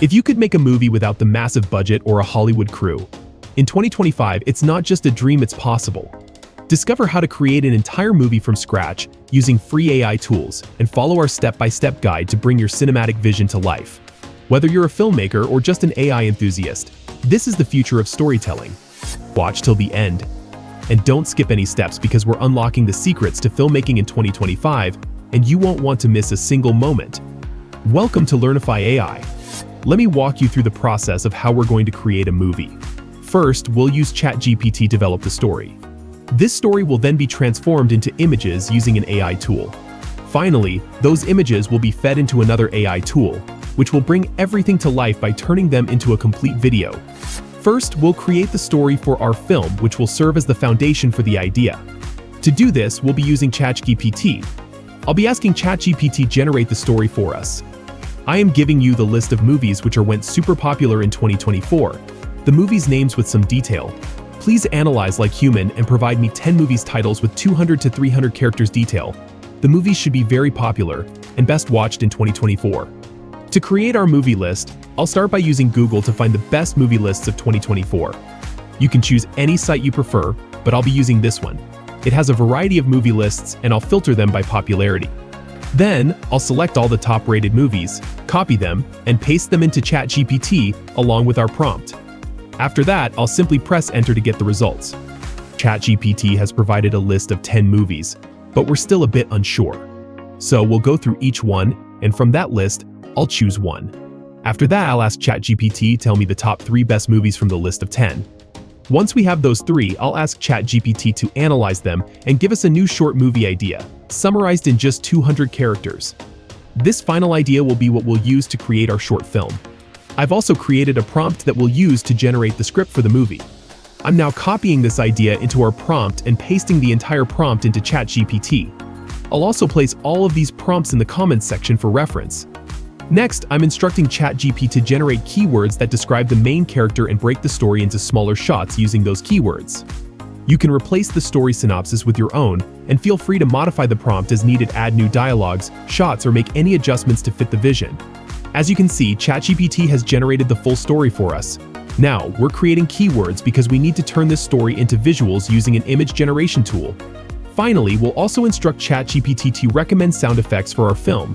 If you could make a movie without the massive budget or a Hollywood crew, in 2025, it's not just a dream, it's possible. Discover how to create an entire movie from scratch using free AI tools and follow our step-by-step guide to bring your cinematic vision to life. Whether you're a filmmaker or just an AI enthusiast, this is the future of storytelling. Watch till the end. And don't skip any steps because we're unlocking the secrets to filmmaking in 2025, and you won't want to miss a single moment. Welcome to Learnify AI. Let me walk you through the process of how we're going to create a movie. First, we'll use ChatGPT to develop the story. This story will then be transformed into images using an AI tool. Finally, those images will be fed into another AI tool, which will bring everything to life by turning them into a complete video. First, we'll create the story for our film, which will serve as the foundation for the idea. To do this, we'll be using ChatGPT. I'll be asking ChatGPT generate the story for us. I am giving you the list of movies which went super popular in 2024. The movies' names with some detail. Please analyze like human and provide me 10 movies titles with 200 to 300 characters detail. The movies should be very popular and best watched in 2024. To create our movie list, I'll start by using Google to find the best movie lists of 2024. You can choose any site you prefer, but I'll be using this one. It has a variety of movie lists and I'll filter them by popularity. Then, I'll select all the top-rated movies, copy them, and paste them into ChatGPT along with our prompt. After that, I'll simply press enter to get the results. ChatGPT has provided a list of 10 movies, but we're still a bit unsure. So we'll go through each one, and from that list, I'll choose one. After that, I'll ask ChatGPT tell me the top 3 best movies from the list of 10. Once we have those 3, I'll ask ChatGPT to analyze them and give us a new short movie idea, summarized in just 200 characters. This final idea will be what we'll use to create our short film. I've also created a prompt that we'll use to generate the script for the movie. I'm now copying this idea into our prompt and pasting the entire prompt into ChatGPT. I'll also place all of these prompts in the comments section for reference. Next, I'm instructing ChatGPT to generate keywords that describe the main character and break the story into smaller shots using those keywords. You can replace the story synopsis with your own, and feel free to modify the prompt as needed, add new dialogues, shots, or make any adjustments to fit the vision. As you can see, ChatGPT has generated the full story for us. Now, we're creating keywords because we need to turn this story into visuals using an image generation tool. Finally, we'll also instruct ChatGPT to recommend sound effects for our film.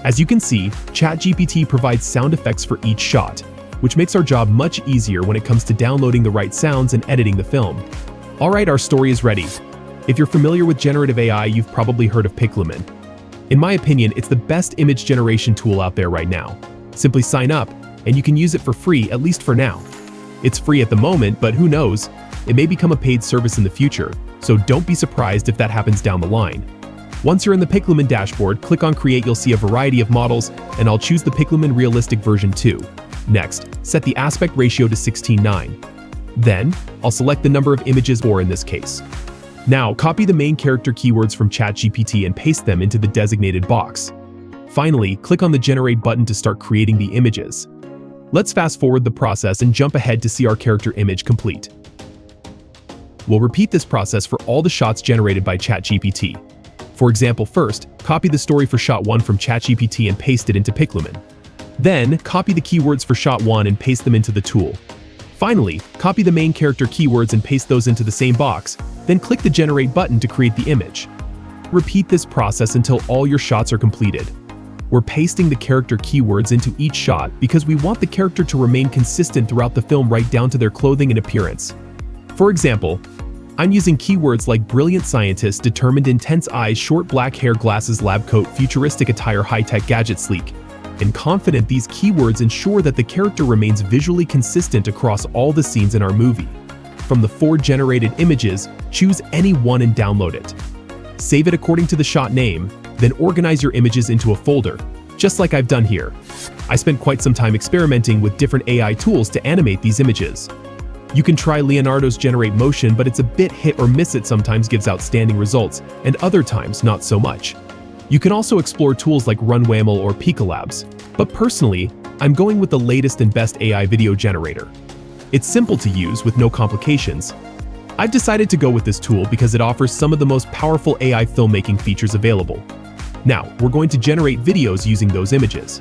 As you can see, ChatGPT provides sound effects for each shot, which makes our job much easier when it comes to downloading the right sounds and editing the film. Alright, our story is ready. If you're familiar with generative AI, you've probably heard of Piclumen. In my opinion, it's the best image generation tool out there right now. Simply sign up, and you can use it for free, at least for now. It's free at the moment, but who knows? It may become a paid service in the future, so don't be surprised if that happens down the line. Once you're in the Piclumen dashboard, click on Create. You'll see a variety of models, and I'll choose the Piclumen Realistic version 2. Next, set the aspect ratio to 16:9. Then, I'll select the number of images, or in this case. Now, copy the main character keywords from ChatGPT and paste them into the designated box. Finally, click on the Generate button to start creating the images. Let's fast forward the process and jump ahead to see our character image complete. We'll repeat this process for all the shots generated by ChatGPT. For example, first, copy the story for shot 1 from ChatGPT and paste it into Piclumen. Then, copy the keywords for shot 1 and paste them into the tool. Finally, copy the main character keywords and paste those into the same box, then click the Generate button to create the image. Repeat this process until all your shots are completed. We're pasting the character keywords into each shot because we want the character to remain consistent throughout the film, right down to their clothing and appearance. For example, I'm using keywords like brilliant scientist, determined, intense eyes, short black hair, glasses, lab coat, futuristic attire, high-tech gadget, sleek, and confident. These keywords ensure that the character remains visually consistent across all the scenes in our movie. From the 4 generated images, choose any one and download it. Save it according to the shot name, then organize your images into a folder, just like I've done here. I spent quite some time experimenting with different AI tools to animate these images. You can try Leonardo's Generate Motion, but it's a bit hit or miss. It sometimes gives outstanding results, and other times not so much. You can also explore tools like Runwaymo or Piclumen, but personally, I'm going with the latest and best AI video generator. It's simple to use with no complications. I've decided to go with this tool because it offers some of the most powerful AI filmmaking features available. Now, we're going to generate videos using those images.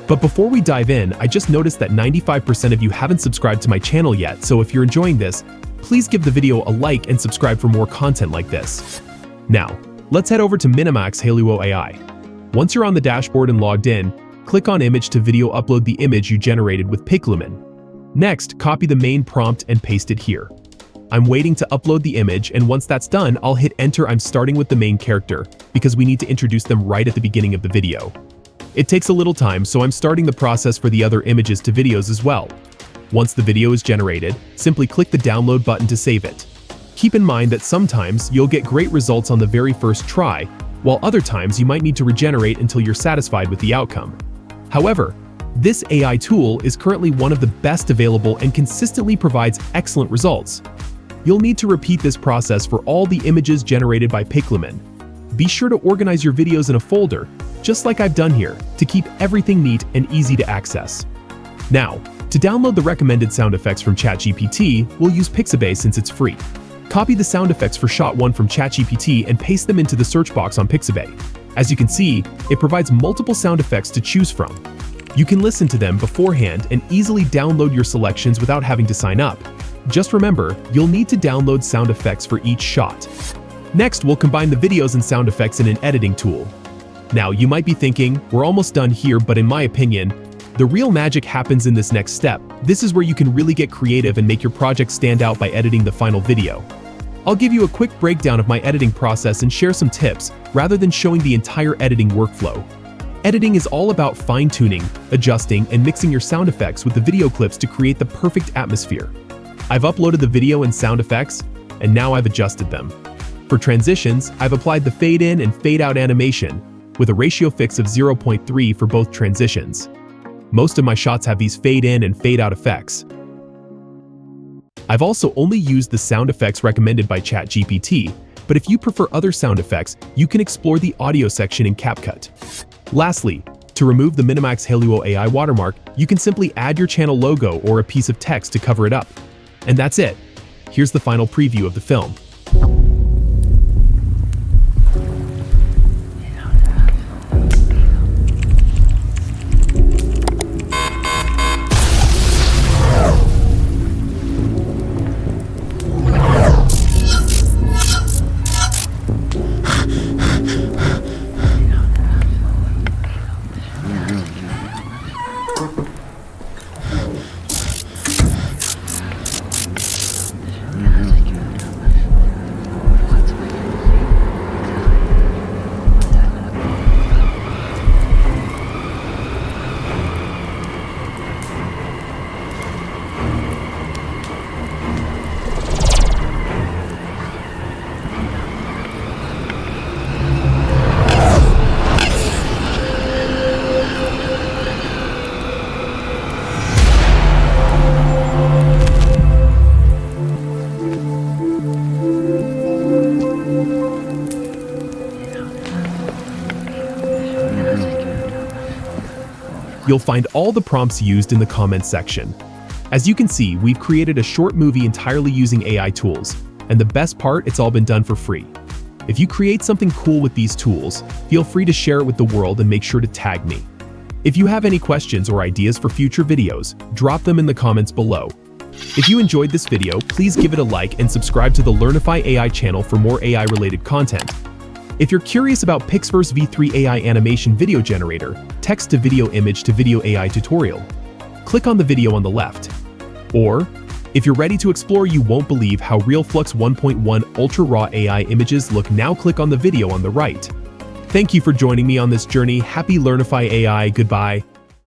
But before we dive in, I just noticed that 95% of you haven't subscribed to my channel yet, so if you're enjoying this, please give the video a like and subscribe for more content like this. Now, let's head over to Minimax Hailuo AI. Once you're on the dashboard and logged in, click on Image to Video, upload the image you generated with Piclumen. Next, copy the main prompt and paste it here. I'm waiting to upload the image, and once that's done, I'll hit enter. I'm starting with the main character, because we need to introduce them right at the beginning of the video. It takes a little time, so I'm starting the process for the other images to videos as well. Once the video is generated, simply click the download button to save it. Keep in mind that sometimes you'll get great results on the very first try, while other times you might need to regenerate until you're satisfied with the outcome. However, this AI tool is currently one of the best available and consistently provides excellent results. You'll need to repeat this process for all the images generated by Piclumen. Be sure to organize your videos in a folder, just like I've done here, to keep everything neat and easy to access. Now, to download the recommended sound effects from ChatGPT, we'll use Pixabay since it's free. Copy the sound effects for Shot 1 from ChatGPT and paste them into the search box on Pixabay. As you can see, it provides multiple sound effects to choose from. You can listen to them beforehand and easily download your selections without having to sign up. Just remember, you'll need to download sound effects for each shot. Next, we'll combine the videos and sound effects in an editing tool. Now, you might be thinking, we're almost done here, but in my opinion, the real magic happens in this next step. This is where you can really get creative and make your project stand out by editing the final video. I'll give you a quick breakdown of my editing process and share some tips, rather than showing the entire editing workflow. Editing is all about fine-tuning, adjusting, and mixing your sound effects with the video clips to create the perfect atmosphere. I've uploaded the video and sound effects, and now I've adjusted them. For transitions, I've applied the fade-in and fade-out animation, with a ratio fix of 0.3 for both transitions. Most of my shots have these fade-in and fade-out effects. I've also only used the sound effects recommended by ChatGPT, but if you prefer other sound effects, you can explore the audio section in CapCut. Lastly, to remove the Minimax Hailuo AI watermark, you can simply add your channel logo or a piece of text to cover it up. And that's it. Here's the final preview of the film. You'll find all the prompts used in the comments section. As you can see, we've created a short movie entirely using AI tools, and the best part, it's all been done for free. If you create something cool with these tools, feel free to share it with the world and make sure to tag me. If you have any questions or ideas for future videos, drop them in the comments below. If you enjoyed this video, please give it a like and subscribe to the Learnify AI channel for more AI-related content. If you're curious about Pixverse V3 AI animation video generator, text-to-video image-to-video AI tutorial, click on the video on the left. Or, if you're ready to explore, you won't believe how RealFlux 1.1 ultra-raw AI images look, now click on the video on the right. Thank you for joining me on this journey. Happy Learnify AI. Goodbye.